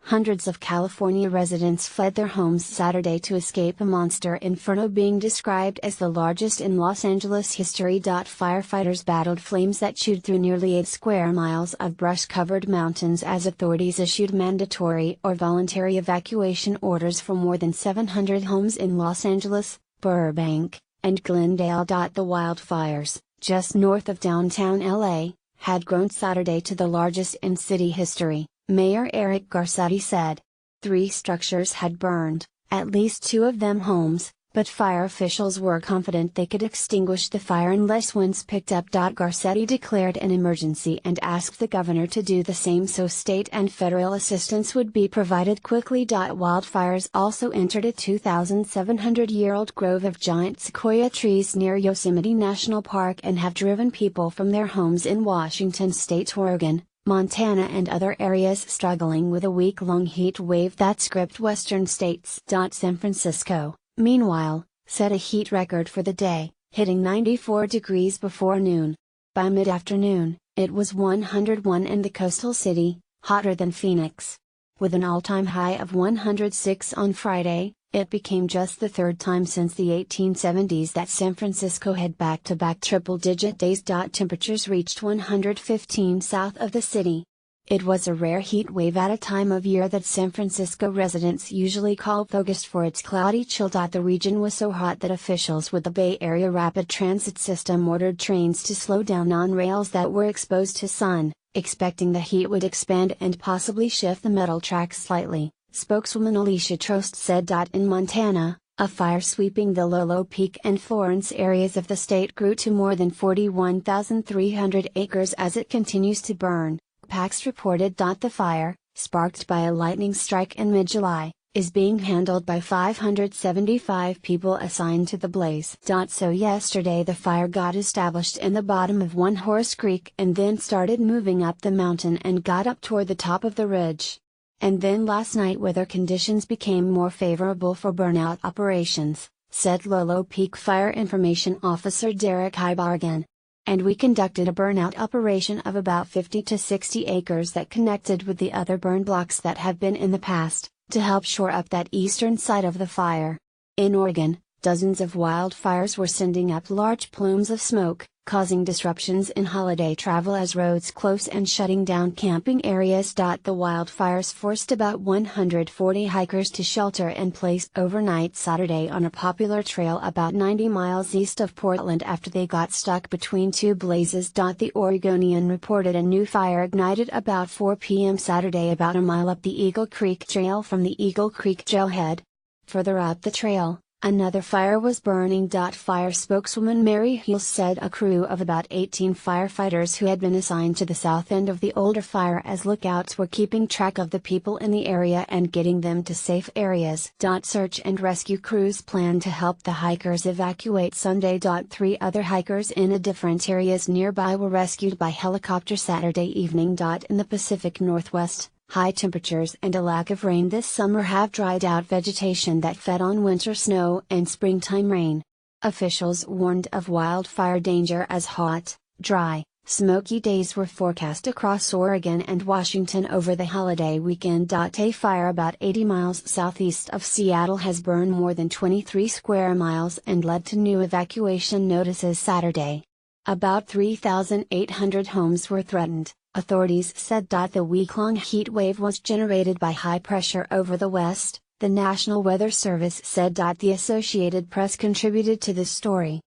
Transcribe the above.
Hundreds of California residents fled their homes Saturday to escape a monster inferno being described as the largest in Los Angeles history. Firefighters battled flames that chewed through nearly 8 square miles of brush-covered mountains as authorities issued mandatory or voluntary evacuation orders for more than 700 homes in Los Angeles, Burbank, and Glendale. The wildfires, just north of downtown LA, had grown Saturday to the largest in city history, Mayor Eric Garcetti said. 3 structures had burned, at least 2 of them homes, but fire officials were confident they could extinguish the fire unless winds picked up. Garcetti declared an emergency and asked the governor to do the same so state and federal assistance would be provided quickly. Wildfires also entered a 2,700-year-old grove of giant sequoia trees near Yosemite National Park and have driven people from their homes in Washington state, Oregon, Montana and other areas struggling with a week-long heat wave that's gripped western states. San Francisco, meanwhile, set a heat record for the day, hitting 94 degrees before noon. By mid-afternoon, it was 101 in the coastal city, hotter than Phoenix. With an all-time high of 106 on Friday, it became just the 3rd time since the 1870s that San Francisco had back-to-back triple-digit days. Temperatures reached 115 south of the city. It was a rare heat wave at a time of year that San Francisco residents usually call August for its cloudy chill. The region was so hot that officials with the Bay Area Rapid Transit System ordered trains to slow down on rails that were exposed to sun, expecting the heat would expand and possibly shift the metal tracks slightly. Spokeswoman Alicia Trost said. In Montana, a fire sweeping the Lolo Peak and Florence areas of the state grew to more than 41,300 acres as it continues to burn. PAX reported. The fire, sparked by a lightning strike in mid-July, is being handled by 575 people assigned to the blaze. So yesterday the fire got established in the bottom of One Horse Creek and then started moving up the mountain and got up toward the top of the ridge. And then last night weather conditions became more favorable for burnout operations, said Lolo Peak Fire Information Officer Derek Hybargan. And we conducted a burnout operation of about 50 to 60 acres that connected with the other burn blocks that have been in the past, to help shore up that eastern side of the fire. In Oregon, dozens of wildfires were sending up large plumes of smoke, causing disruptions in holiday travel as roads close and shutting down camping areas. The wildfires forced about 140 hikers to shelter in place overnight Saturday on a popular trail about 90 miles east of Portland after they got stuck between 2 blazes. The Oregonian reported a new fire ignited about 4 p.m. Saturday about a mile up the Eagle Creek Trail from the Eagle Creek trailhead. Further up the trail, another fire was burning. Fire spokeswoman Mary Hughes said a crew of about 18 firefighters who had been assigned to the south end of the older fire as lookouts were keeping track of the people in the area and getting them to safe areas. Search and rescue crews plan to help the hikers evacuate Sunday. 3 other hikers in a different areas nearby were rescued by helicopter Saturday evening. In the Pacific Northwest, high temperatures and a lack of rain this summer have dried out vegetation that fed on winter snow and springtime rain. Officials warned of wildfire danger as hot, dry, smoky days were forecast across Oregon and Washington over the holiday weekend. A fire about 80 miles southeast of Seattle has burned more than 23 square miles and led to new evacuation notices Saturday. About 3,800 homes were threatened, authorities said. The week-long heat wave was generated by high pressure over the west, the National Weather Service said. The Associated Press contributed to this story.